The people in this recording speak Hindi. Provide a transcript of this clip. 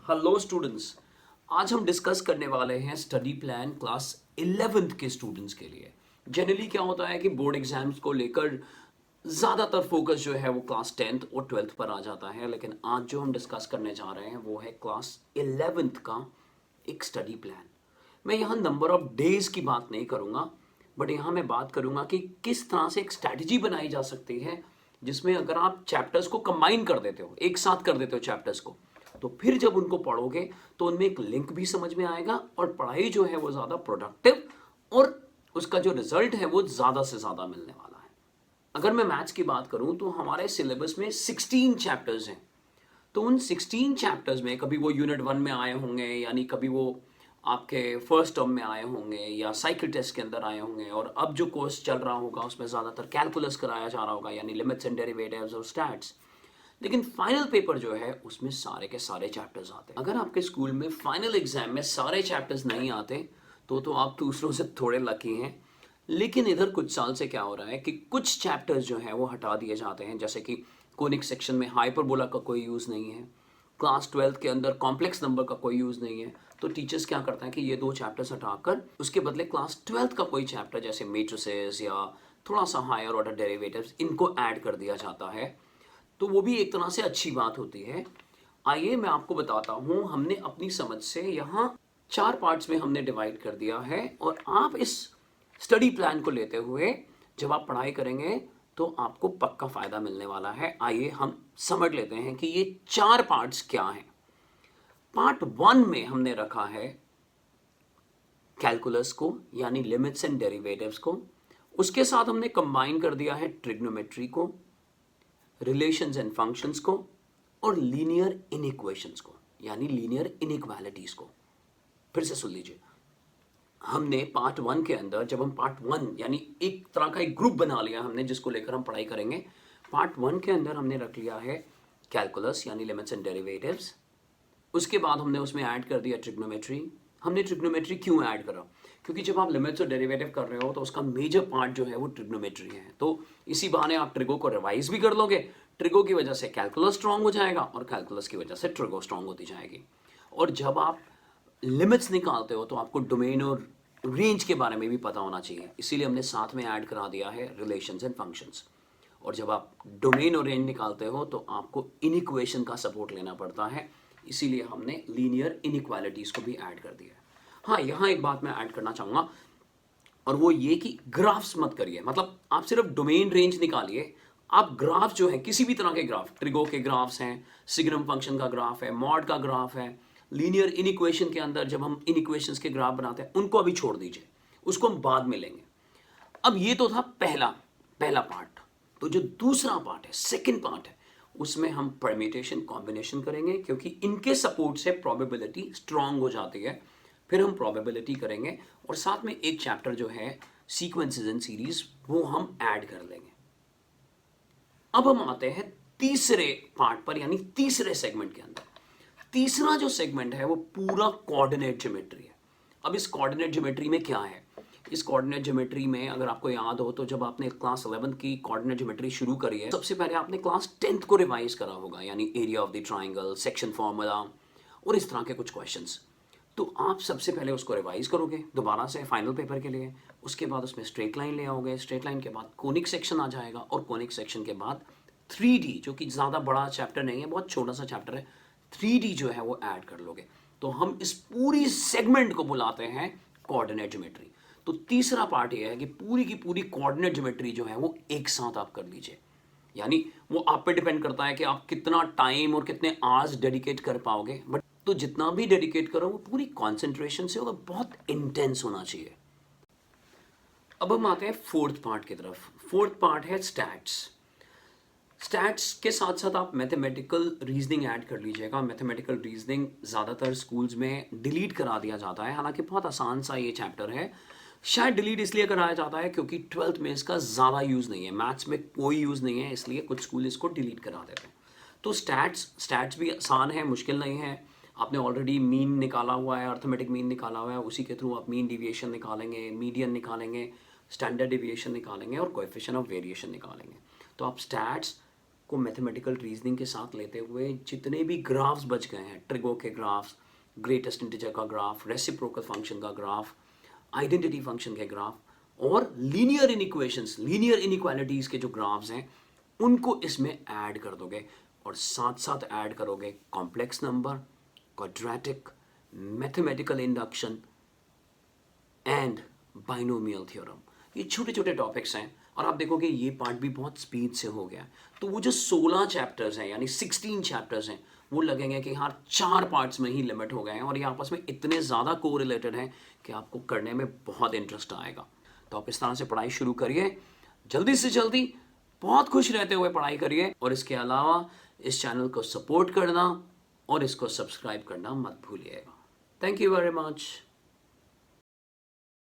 Hello students. आज हम डिस्कस करने वाले हैं स्टडी प्लान क्लास 11th के स्टूडेंट्स के लिए। जनरली क्या होता है कि बोर्ड एग्जाम्स को लेकर ज़्यादातर फोकस जो है वो क्लास 10th और 12th पर आ जाता है, लेकिन आज जो हम डिस्कस करने जा रहे हैं वो है क्लास 11th का एक स्टडी प्लान। मैं यहाँ नंबर ऑफ डेज की बात नहीं करूँगा, बट यहाँ मैं बात करूँगा कि किस तरह से एक स्ट्रैटेजी बनाई जा सकती है जिसमें अगर आप चैप्टर्स को कंबाइन कर देते हो, एक साथ कर देते हो चैप्टर्स को, तो फिर जब उनको पढ़ोगे तो उनमें एक लिंक भी समझ में आएगा और पढ़ाई जो है वो ज़्यादा प्रोडक्टिव और उसका जो रिजल्ट है वो ज़्यादा से ज़्यादा मिलने वाला है। अगर मैं मैथ्स की बात करूं तो हमारे सिलेबस में 16 चैप्टर्स हैं। तो उन 16 चैप्टर्स में कभी वो यूनिट 1 में आए होंगे, यानी कभी वो आपके फर्स्ट टर्म में आए होंगे या साइकिल टेस्ट के अंदर आए होंगे, और अब जो कोर्स चल रहा होगा उसमें ज़्यादातर कैलकुलस कराया जा रहा होगा, यानी लिमिट्स एंड डेरिवेटिव्स और स्टैट्स। लेकिन फाइनल पेपर जो है उसमें सारे के सारे चैप्टर्स आते हैं। अगर आपके स्कूल में फाइनल एग्जाम में सारे चैप्टर्स नहीं आते तो आप दूसरों से थोड़े लकी हैं। लेकिन इधर कुछ साल से क्या हो रहा है कि कुछ चैप्टर्स जो हैं वो हटा दिए जाते हैं, जैसे कि कोनिक सेक्शन में हाइपरबोला का कोई यूज़ नहीं है, क्लास 12th के अंदर कॉम्प्लेक्स नंबर का कोई यूज़ नहीं है। तो टीचर्स क्या करते हैं कि ये दो चैप्टर्स हटाकर उसके बदले क्लास 12th का कोई चैप्टर जैसे मैट्रिसेस या थोड़ा सा हायर ऑर्डर डेरिवेटिव्स इनको ऐड कर दिया जाता है। तो वो भी एक तरह से अच्छी बात होती है। आइए मैं आपको बताता हूँ, हमने अपनी समझ से यहाँ 4 पार्ट्स में हमने डिवाइड कर दिया है, और आप इस स्टडी प्लान को लेते हुए जब आप पढ़ाई करेंगे तो आपको पक्का फ़ायदा मिलने वाला है। आइए हम समझ लेते हैं कि ये 4 पार्ट्स क्या हैं। पार्ट 1 में हमने रखा है कैलकुलस को, यानी लिमिट्स एंड डेरिवेटिव्स को। उसके साथ हमने कंबाइन कर दिया है ट्रिग्नोमेट्री को, रिलेशंस एंड फंक्शंस को, और लीनियर इनइक्वेशंस को, यानी लीनियर इनइक्वालिटीज को। फिर से सुन लीजिए, हमने पार्ट 1 के अंदर, जब हम पार्ट 1 यानी एक तरह का एक ग्रुप बना लिया हमने जिसको लेकर हम पढ़ाई करेंगे। पार्ट 1 के अंदर हमने रख लिया है कैलकुलस यानी लिमिट्स एंड डेरिवेटिव्स। उसके बाद हमने उसमें ऐड कर दिया ट्रिग्नोमेट्री। हमने ट्रिग्नोमेट्री क्यों ऐड करा? क्योंकि जब आप लिमिट्स और डेरिवेटिव कर रहे हो तो उसका मेजर पार्ट जो है वो ट्रिग्नोमेट्री है। तो इसी बहाने आप ट्रिगो को रिवाइज भी कर लोगे। ट्रिगो की वजह से कैलकुलस स्ट्रांग हो जाएगा और कैलकुलस की वजह से ट्रिगो स्ट्रांग होती जाएगी। और जब आप लिमिट्स निकालते हो तो आपको डोमेन और रेंज के बारे में भी पता होना चाहिए, इसीलिए हमने साथ में ऐड करा दिया है रिलेशंस एंड फंक्शंस। और जब आप डोमेन और रेंज निकालते हो तो आपको इनइक्वेशन का सपोर्ट लेना पड़ता है, इसीलिए हमने लीनियर इनइक्वालिटीज़ को भी ऐड कर दिया है। हाँ, यहाँ एक बात मैं ऐड करना चाहूँगा, और वो ये कि ग्राफ्स मत करिए। मतलब आप सिर्फ डोमेन रेंज निकालिए, आप ग्राफ जो है किसी भी तरह के ग्राफ, ट्रिगो के ग्राफ्स हैं, सिग्नम फंक्शन का ग्राफ है, मॉड का ग्राफ है, लीनियर इनइक्वेशन के अंदर जब हम इनइक्वेशंस के ग्राफ बनाते हैं उनको अभी छोड़ दीजिए, उसको हम बाद में लेंगे। अब ये तो था पहला पहला पार्ट। तो जो दूसरा पार्ट है, सेकंड पार्ट है, उसमें हम परम्यूटेशन कॉम्बिनेशन करेंगे, क्योंकि इनके सपोर्ट से प्रोबेबिलिटी स्ट्रांग हो जाती है। फिर हम प्रोबेबिलिटी करेंगे और साथ में एक चैप्टर जो है सीक्वेंसेस एंड सीरीज, वो हम ऐड कर लेंगे। अब हम आते हैं तीसरे पार्ट पर, यानी तीसरे सेगमेंट के अंदर। तीसरा जो सेगमेंट है वो पूरा कोऑर्डिनेट ज्योमेट्री है। अब इस कोऑर्डिनेट ज्योमेट्री में क्या है? इस कोऑर्डिनेट ज्योमेट्री में अगर आपको याद हो तो जब आपने क्लास 11 की कोऑर्डिनेट ज्योमेट्री शुरू करी है, सबसे पहले आपने क्लास 10th को रिवाइज करा होगा, यानी area of the triangle, section formula और इस तरह के कुछ क्वेश्चंस। तो आप सबसे पहले उसको रिवाइज करोगे दोबारा से फाइनल पेपर के लिए। उसके बाद उसमें स्ट्रेट लाइन ले आओगे, स्ट्रेट लाइन के बाद कोनिक सेक्शन आ जाएगा, और कोनिक सेक्शन के बाद 3D, जो कि ज़्यादा बड़ा चैप्टर नहीं है, बहुत छोटा सा चैप्टर है, 3D जो है वो ऐड कर लोगे। तो हम इस पूरी सेगमेंट को बुलाते हैं कोऑर्डिनेट ज्योमेट्री। तो तीसरा पार्ट ये है कि पूरी की पूरी कोऑर्डिनेट ज्योमेट्री जो है वो एक साथ आप कर लीजिए। यानी वो आप पे डिपेंड करता है कि आप कितना टाइम और कितने आवर्स डेडिकेट कर पाओगे, बट तो जितना भी डेडिकेट करो वो पूरी कॉन्सेंट्रेशन से होगा, बहुत इंटेंस होना चाहिए। अब हम आते हैं फोर्थ पार्ट की तरफ। फोर्थ पार्ट है स्टैट्स। स्टैट्स के साथ साथ आप मैथमेटिकल रीजनिंग ऐड कर लीजिएगा। मैथमेटिकल रीजनिंग ज़्यादातर स्कूल्स में डिलीट करा दिया जाता है, हालांकि बहुत आसान सा ये चैप्टर है। शायद डिलीट इसलिए कराया जाता है क्योंकि 12th में इसका ज़्यादा यूज़ नहीं है, मैथ्स में कोई यूज़ नहीं है, इसलिए कुछ स्कूल इसको डिलीट करा देते हैं। तो स्टैट्स भी आसान है, मुश्किल नहीं है। आपने ऑलरेडी मीन निकाला हुआ है, अर्थमेटिक मीन निकाला हुआ है, उसी के थ्रू आप मीन डिविएशन निकालेंगे, मीडियन निकालेंगे, स्टैंडर्ड डिविएशन निकालेंगे और कोएफिशिएंट ऑफ वेरिएशन निकालेंगे। तो आप स्टैट्स को मैथमेटिकल रीजनिंग के साथ लेते हुए जितने भी ग्राफ्स बच गए हैं, ट्रिगो के ग्राफ्स, ग्रेटेस्ट इंटीजर का ग्राफ, रेसिप्रोकल फंक्शन का ग्राफ, आइडेंटिटी फंक्शन के ग्राफ और लीनियर इनइक्वेशंस, लीनियर इनइक्वालिटीज के जो ग्राफ्स हैं उनको इसमें ऐड कर दोगे और साथ साथ ऐड करोगे complex number, quadratic, mathematical induction and binomial theorem. ये छोटे छोटे टॉपिक्स हैं और आप देखोगे ये पार्ट भी बहुत स्पीड से हो गया। तो वो जो 16 चैप्टर्स हैं यानी 16 चैप्टर्स हैं वो लगेंगे कि हाँ 4 पार्ट्स में ही लिमिट हो गए हैं और ये आपस में इतने ज़्यादा को रिलेटेड हैं कि आपको करने में बहुत इंटरेस्ट आएगा। तो आप इस तरह से पढ़ाई शुरू करिए, जल्दी से जल्दी बहुत खुश रहते हुए पढ़ाई करिए और इसके अलावा इस चैनल को सपोर्ट करना और इसको सब्सक्राइब करना मत भूलिएगा। Thank you very much.